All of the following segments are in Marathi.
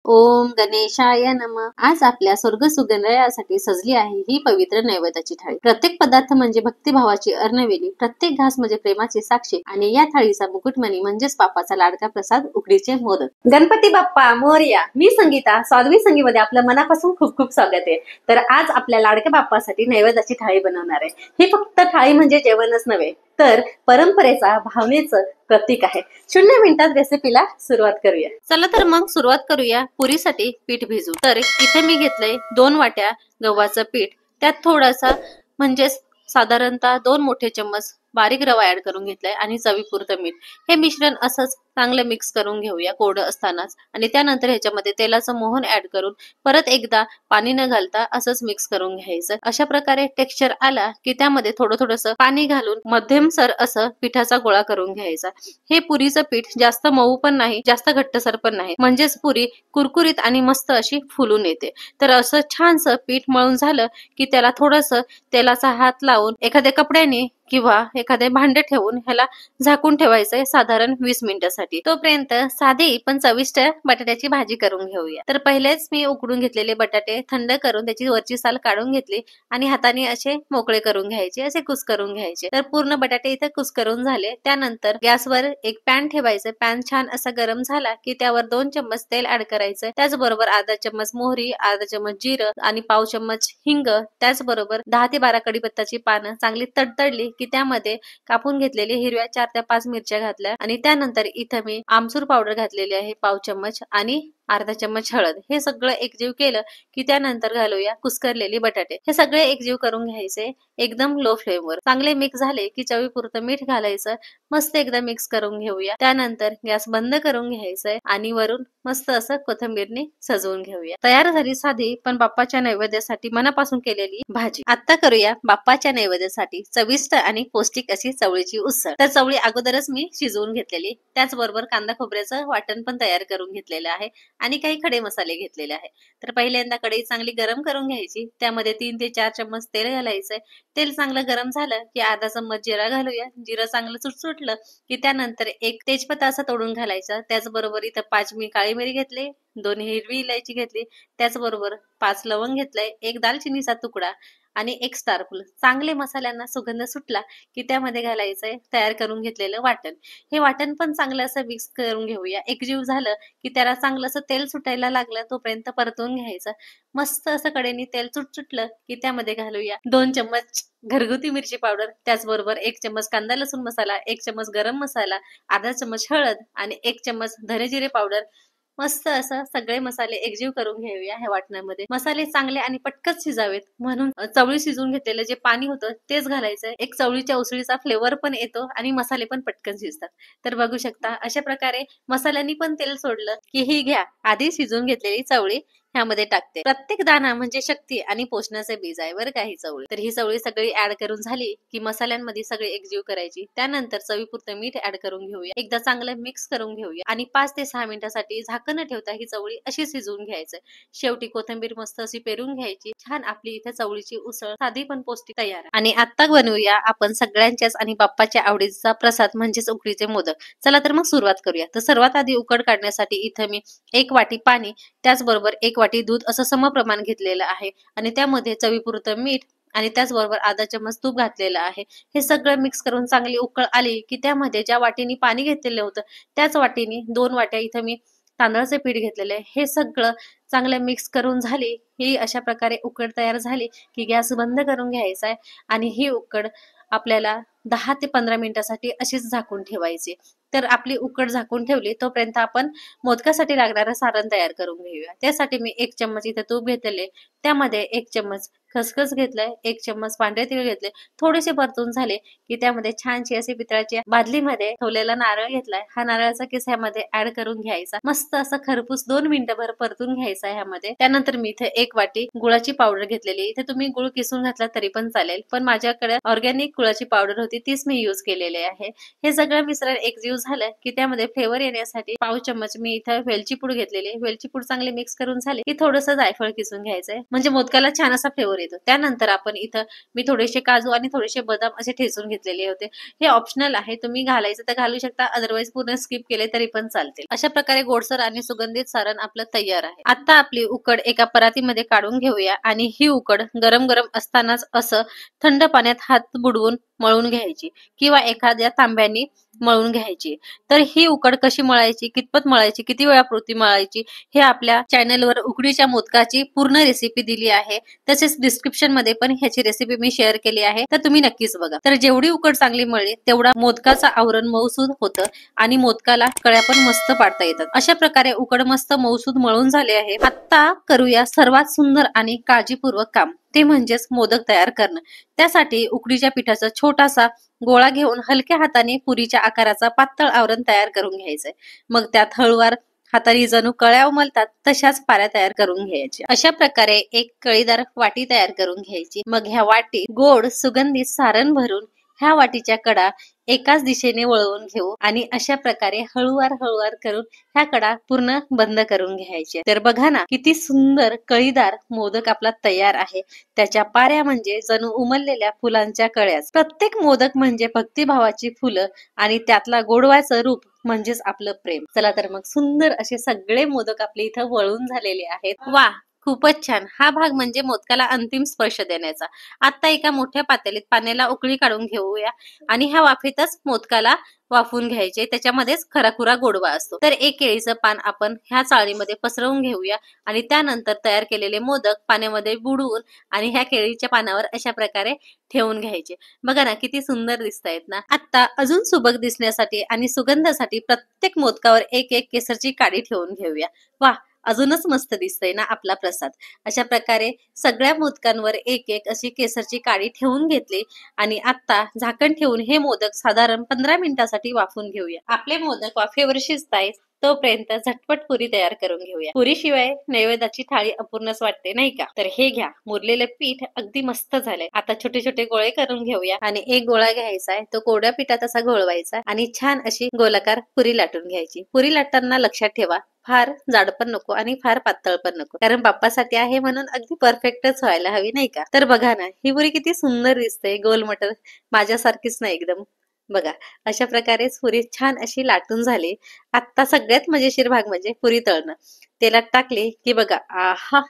ओम गणेशाय नमः. आज आपल्या स्वर्ग सुगंधयासाठी सजली आहे ही पवित्र नैवेद्याची थाळी. प्रत्येक पदार्थ म्हणजे भक्तिभावाची अर्णवेली, प्रत्येक घास म्हणजे प्रेमाची साक्षी आणि या थाळीचा मुकुटमणी म्हणजेच बाप्पाचा लाडका प्रसाद, उकडीचे मोदक. गणपती बाप्पा मोरया. मी संगीता, स्वादवी संगीमध्ये आपलं मनापासून खूप खूप स्वागत आहे. तर आज आपल्या लाडक्या बाप्पासाठी नैवेद्याची थाळी बनवणार आहे. ही फक्त थाळी म्हणजे जेवणच नव्हे, तर परंपरेचा, भावनेचं प्रतीक आहे. 0 मिनिटात रेसिपीला सुरुवात करूया. चला तर मग सुरुवात करूया. पुरीसाठी पीठ भिजू. तर इथे मी घेतलंय 2 वाट्या गव्हाचं पीठ. त्यात थोडासा म्हणजेच साधारणतः 2 मोठे चम्मच बारीक रवा ऍड करून घेतलाय आणि चवीपुरतं मीठ. हे मिश्रण असंच चांगलं मिक्स करून घेऊया कोरडं असतानाच. आणि त्यानंतर ह्याच्यामध्ये तेलाचं मोहन ऍड करून परत एकदा पाणी न घालता असंच मिक्स करून घ्यायचं. अशा प्रकारे टेक्स्चर आला की त्यामध्ये थोडंसं पाणी घालून मध्यमसर असं पिठाचा गोळा करून घ्यायचा. हे पुरीचं पीठ जास्त मऊ पण नाही, जास्त घट्टसर पण नाही, म्हणजेच पुरी कुरकुरीत आणि मस्त अशी फुलून येते. तर असं छानसं पीठ मळून झालं की त्याला थोडंसं तेलाचा हात लावून एखाद्या कपड्याने किंवा एखादे भांडे ठेवून ह्याला झाकून ठेवायचंय साधारण 20 मिनिटासाठी. तोपर्यंत साधी पण चविष्ट बटाट्याची भाजी करून घेऊया. तर पहिलेच मी उकडून घेतलेले बटाटे थंड करून त्याची वरची साल काढून घेतली आणि हाताने असे मोकळे करून घ्यायचे, असे कुस्करून घ्यायचे. तर पूर्ण बटाटे इथे कुस्करून झाले. त्यानंतर गॅसवर एक पॅन ठेवायचं. पॅन छान असा गरम झाला की त्यावर 2 चम्मच तेल ऍड करायचं. त्याचबरोबर अर्धा चम्मच मोहरी, अर्धा चम्मच जिरं आणि पाव चम्मच हिंग, त्याचबरोबर 10 ते 12 कडीपत्ताची पानं चांगली तडतडली की त्यामध्ये कापून घेतलेली हिरव्या 4 ते 5 मिरच्या घातल्या आणि त्यानंतर इथं मी आमचूर पावडर घातलेली आहे पाव चम्मच आणि अर्धा चम्मच हळद. हे सगळं एकजीव केलं की त्यानंतर घालूया कुस्करलेली बटाटे. हे सगळे एकजीव करून घ्यायचे एकदम लो फ्लेमवर. चांगले मिक्स झाले की चवीपुरतं मीठ घालायचं. मस्त एकदा मिक्स करून घेऊया. त्यानंतर गॅस बंद करून घ्यायचंय आणि वरून मस्त असं कोथिंबीरने सजवून घेऊया. तयार झाली साधी पण बाप्पाच्या नैवेद्यासाठी मनापासून केलेली भाजी. आता करूया बाप्पाच्या नैवेद्यासाठी चविष्ट आणि पौष्टिक अशी चवळीची उसळ. तर चवळी अगोदरच मी शिजवून घेतलेली, त्याचबरोबर कांदा खोबऱ्याचं वाटण पण तयार करून घेतलेलं आहे आणि काही खडे मसाले घेतलेले आहे. तर पहिल्यांदा कढई चांगली गरम करून घ्यायची. त्यामध्ये 3 ते 4 चम्मच तेल घालायचंय. तेल चांगलं गरम झालं की अर्धा चम्मच जिरा घालूया. जिरं चांगलं सुटलं की त्यानंतर एक तेजपत्ता असा तोडून घालायचा. त्याचबरोबर इथं 5 मी काळी मिरी घेतली, 2 हिरवी इलायची घेतली, त्याचबरोबर 5 लवंग घेतलंय, 1 दालचिनीचा तुकडा आणि 1 स्टार फुल. चांगले मसाल्यांना सुगंध सुटला की त्यामध्ये घालायचंय तयार करून घेतलेलं वाटण. हे वाटण पण चांगलं असं मिक्स करून घेऊया. एकजीव झालं की त्याला चांगलं असं तेल सुटायला लागलं तोपर्यंत परतवून घ्यायचं. मस्त असं कडेने तेल सुटलं की त्यामध्ये घालूया 2 चम्मच घरगुती मिरची पावडर, त्याचबरोबर 1 चम्मच कांदा लसूण मसाला, 1 चम्मच गरम मसाला, अर्धा चम्मच हळद आणि 1 चम्मच धने जिरे पावडर. मस्त असं सगळे मसाले एकजीव करून घेऊया ह्या वाटणामध्ये. मसाले चांगले आणि पटकन शिजावेत म्हणून चवळी शिजून घेतलेलं जे पाणी होतं तेच घालायचंय. एक चवळीच्या उसळीचा फ्लेवर पण येतो आणि मसाले पण पटकन शिजतात. तर बघू शकता अशा प्रकारे मसाल्यांनी पण तेल सोडलं की ही घ्या आधी शिजून घेतलेली चवळी ह्यामध्ये टाकते. प्रत्येक दाणा म्हणजे शक्ती आणि पोषणाचे बीज आहे बरं का ही चवळी. तर ही चवळी सगळी ऍड करून झाली की मसाल्यांमध्ये सगळी एकजीव करायची. त्यानंतर चवीपुरतं मीठ ऍड करून घेऊया. एकदा चांगलं मिक्स करून घेऊया आणि 5 ते 6 मिनिटासाठी झाकण न ठेवता ही चवळी अशी शिजवून घ्यायचं. शेवटी कोथिंबीर मस्त अशी पेरून घ्यायची. छान आपली इथे चवळीची उसळ साधी पण पौष्टिक तयार. आणि आता बनवूया आपण सगळ्यांच्याच आणि बाप्पाच्या आवडीचा प्रसाद म्हणजेच उकडीचे मोदक. चला तर मग सुरुवात करूया. तर सर्वात आधी उकड काढण्यासाठी इथं मी 1 वाटी पाणी, त्याचबरोबर 1 वाटी दूध असं समप्रमाण घेतलेलं आहे आणि त्यामध्ये चवीपुरतं मीठ आणि त्याचबरोबर अर्धा चम्मच तूप घातलेलं आहे. हे सगळं मिक्स करून चांगली उकळ आली की त्यामध्ये ज्या वाटीने पाणी घेतलेलं होतं त्याच वाटीने 2 वाट्या इथं मी तांदळाचे पीठ घेतलेले आहे. हे सगळं चांगलं मिक्स करून झाली ही अशा प्रकारे उकड तयार झाली की गॅस बंद करून घ्यायचा आहे आणि ही उकड आपल्याला 10 ते 15 मिनिटासाठी अशीच झाकून ठेवायची. तर आपली उकड झाकून ठेवली तोपर्यंत आपण मोदकासाठी लागणारं सारण तयार करून घेऊया. त्यासाठी मी 1 चम्मच इथं तूप घेतलेले, त्यामध्ये 1 चम्मच खसखस घेतलाय, 1 चम्मच पांढरे तीळ घेतले. थोडेसे परतून झाले की त्यामध्ये छानशी अशी पितळाच्या बादलीमध्ये ठेवलेला नारळ घेतलाय. हा नारळाचा किस ह्यामध्ये ऍड करून घ्यायचा. मस्त असं खरपूस 2 मिनिटभर परतून घ्यायचा ह्यामध्ये. त्यानंतर मी इथे 1 वाटी गुळाची पावडर घेतलेली. इथे तुम्ही गुळ किसून घातला तरी पण चालेल, पण माझ्याकडे ऑर्गॅनिक गुळाची पावडर होती तीच मी यूज केलेली आहे. हे सगळं मिश्रण एकजीव झालं की त्यामध्ये फ्लेवर येण्यासाठी पाव चम्मच मी इथं वेलची पूड घेतलेली. वेलची पूड चांगली मिक्स करून झाली की थोडंसं जायफळ किसून घ्यायचंय म्हणजे मोदकाला छान असा फ्लेवर फ्लेवर येतो। त्यानंतर आपण इथं मी थोडेसे काजू आणि थोडेसे बदाम असे ठेचून घेतलेले होते। हे ऑप्शनल आहे, तुम्ही घालायचं तर घालू शकता, अदरवाईज पूर्ण स्किप केले तरी पण चालतील। अशा प्रकारे गोडसर आणि सुगंधित सारण आपलं तयार आहे। आता आपली उकड एका परातीमध्ये काढून घेऊया आणि ही उकड गरम गरम असतानाच असं थंड पाण्यात हात बुडवून मळून घ्यायची किंवा एखाद्या तांब्याने मळून घ्यायची। तर ही उकड कशी मळायची, कितपत मळायची, किती वेळापुरती मळायची हे आपल्या चॅनलवर उकडीच्या मोदकाची पूर्ण रेसिपी दिली आहे। तसेच डिस्क्रिप्शन मध्ये पण ह्याची रेसिपी मी शेअर केली आहे, तर तुम्ही नक्कीच बघा। तर जेवढी उकड चांगली मळली तेवढा मोदकाचं आवरण मऊसूद होतं आणि मोदकाला कळ्या पण मस्त पाडता येतात। अशा प्रकारे उकड मस्त मऊसूद मळून झाले आहे। आता करूया सर्वात सुंदर आणि काळजीपूर्वक काम, ते म्हणजेच मोदक तयार करणं। त्यासाठी उकडीच्या पिठाचा छोटासा गोळा घेऊन हलक्या हाताने पुरीच्या आकाराचा पातळ आवरण तयार करून घ्यायचंय। मग त्यात हळूवार हाताने जणू कळ्या उमलतात तशाच पाऱ्या तयार करून घ्यायच्या। अशा प्रकारे एक कळीदार वाटी तयार करून घ्यायची। मग ह्या वाटीत गोड सुगंधित सारण भरून ह्या वाटीच्या कडा एकाच दिशेने वळवून घेऊ आणि अशा प्रकारे हळूवार हळूवार करून ह्या कडा पूर्ण बंद करून घ्यायचे। तर बघा ना, किती सुंदर कळीदार मोदक आपला तयार आहे। त्याच्या पाऱ्या म्हणजे जणू उमललेल्या फुलांच्या कळ्याच। प्रत्येक मोदक म्हणजे भक्तिभावाची फुलं आणि त्यातला गोडवाचं रूप म्हणजेच आपलं प्रेम। चला तर मग सुंदर असे सगळे मोदक आपले इथं वळून झालेले आहेत। वा, खूपच छान। हा भाग म्हणजे मोदकाला अंतिम स्पर्श देण्याचा। आता एका मोठ्या पातेलीत पाण्याला उकळी काढून घेऊया आणि ह्या वाफेतच मोदकाला वाफवून घ्यायचे, त्याच्यामध्येच खराखुरा गोडवा असतो। तर एक केळीचं पान आपण ह्या चाळणीमध्ये पसरवून घेऊया आणि त्यानंतर तयार केलेले मोदक पाण्यामध्ये बुडवून आणि ह्या केळीच्या पानावर अशा प्रकारे ठेवून घ्यायचे। बघा ना, किती सुंदर दिसतायत ना। आता अजून सुबक दिसण्यासाठी आणि सुगंधासाठी प्रत्येक मोदकावर एक एक केसरची काडी ठेवून घेऊया। वा, अजूनच मस्त दिसतंय ना आपला प्रसाद। अशा प्रकारे सगळ्या मोदकांवर एक एक अशी केसरची काडी ठेवून घेतली आणि आता झाकण ठेवून हे मोदक साधारण 15 मिनिटांसाठी वाफवून घेऊया। आपले मोदक वाफेवर शिजतायत तोपर्यंत झटपट पुरी तयार करून घेऊया। पुरी शिवाय नैवेद्याची थाळी अपूर्णच वाटते, नाही का? तर हे घ्या, मुरलेले पीठ अगदी मस्त झालंय। आता छोटे छोटे गोळे करून घेऊया आणि एक गोळा घ्यायचा आहे, तो कोरड्या पिठात असा घोळवायचा आणि छान अशी गोलाकार पुरी लाटून घ्यायची। पुरी लाटताना लक्षात ठेवा, फार जाड पण नको आणि फार पातळ पण नको, कारण बाप्पासाठी आहे म्हणून अगदी परफेक्टच व्हायला हवी, नाही का? तर बघा ना, ही पुरी किती सुंदर दिसते, गोल मटर माझ्यासारखीच ना एकदम। बघा, अशा प्रकारे पुरी छान अशी लाटून झाली। आता सगळ्यात मजेशीर भाग म्हणजे पुरी तळणं। तेलात टाकली की बघा, आहा,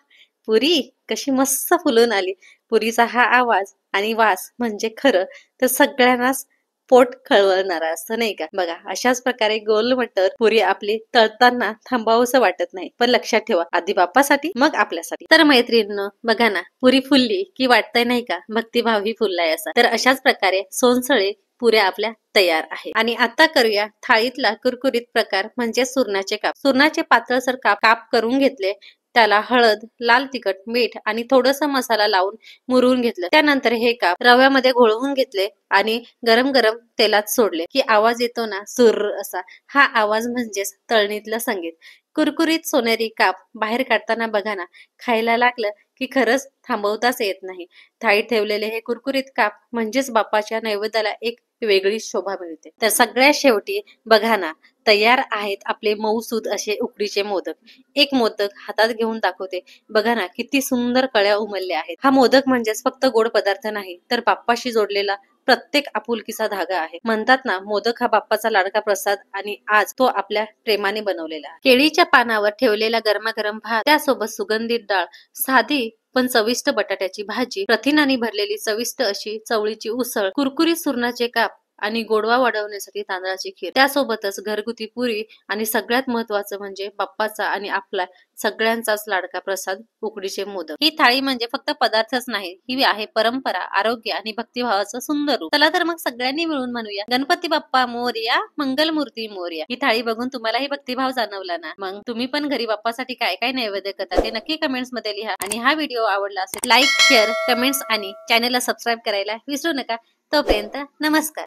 पुरी कशी मस्त फुलून आली। पुरीचा हा आवाज आणि वास म्हणजे खरं तर सगळ्यांनाच पोट खळवळणारा असतं, नाही का? बघा, अशाच प्रकारे गोल मटर पुरी आपली तळताना थांबावंसं वाटत नाही, पण लक्षात ठेवा, आधी बाप्पासाठी मग आपल्यासाठी। तर मैत्रिणींनो, बघा ना, पुरी फुलली की वाटतंय नाही का भक्तिभाव ही फुललाय असा। तर अशाच प्रकारे सोनसळे पुऱ्या आपल्या तयार आहे। आणि आता करूया थाळीतला कुरकुरीत प्रकार म्हणजे सुरणाचे काप। सुरणाचे पातळसर काप करून घेतले, त्याला हळद, लाल तिखट, मीठ आणि थोडासा मसाला लावून मुरवून घेतलं। त्यानंतर हे काप रव्यामध्ये घोळवून घेतले आणि गरम गरम तेलात सोडले की आवाज येतो ना, सुर असा। हा आवाज म्हणजेच तळणीतलं संगीत। कुरकुरीत सोनेरी काप बाहेर काढताना बघा ना, खायला लागलं की खरंच थांबवताच येत नाही। थाळीत ठेवलेले हे कुरकुरीत काप म्हणजेच बाप्पाच्या नैवेद्याला एक वेगळी शोभा मिळते। तर सगळ्यात शेवटी बघा ना, तयार आहेत आपले मऊसूद असे उकडीचे मोदक। एक मोदक हातात घेऊन दाखवते, बघा ना, किती सुंदर कळ्या उमलल्या आहेत। हा मोदक म्हणजेच फक्त गोड पदार्थ नाही, तर बाप्पाशी जोडलेला प्रत्येक आपुलकीचा धागा आहे। म्हणतात ना, मोदक हा बाप्पाचा लाडका प्रसाद आणि आज तो आपल्या प्रेमाने बनवलेला आहे। केळीच्या पानावर ठेवलेला गरमागरम भात, त्यासोबत सुगंधित डाळ, साधी पण चविष्ट बटाट्याची भाजी, प्रथिनांनी भरलेली चविष्ट अशी चवळीची उसळ, कुरकुरीत सुरणाचे काप आणि गोडवा वाढवण्यासाठी तांदळाची खीर, त्यासोबतच घरगुती पुरी आणि सगळ्यात महत्वाचं म्हणजे बाप्पाचा आणि आपला सगळ्यांचाच लाडका प्रसाद उकडीचे मोदक। ही थाळी म्हणजे फक्त पदार्थच नाही, ही आहे परंपरा, आरोग्य आणि भक्तिभावाचं सुंदर रूप। चला तर मग सगळ्यांनी मिळून म्हणूया, गणपती बाप्पा मोरया, मंगलमूर्ती मोरया। ही थाळी बघून तुम्हालाही भक्तिभाव जाणवला ना? मग तुम्ही पण घरी बाप्पासाठी काय काय नैवेद्य करता ते नक्की कमेंट्स मध्ये लिहा आणि हा व्हिडिओ आवडला असेल लाईक, शेअर, कमेंट्स आणि चॅनलला सबस्क्राईब करायला विसरू नका। तोपर्यंत नमस्कार।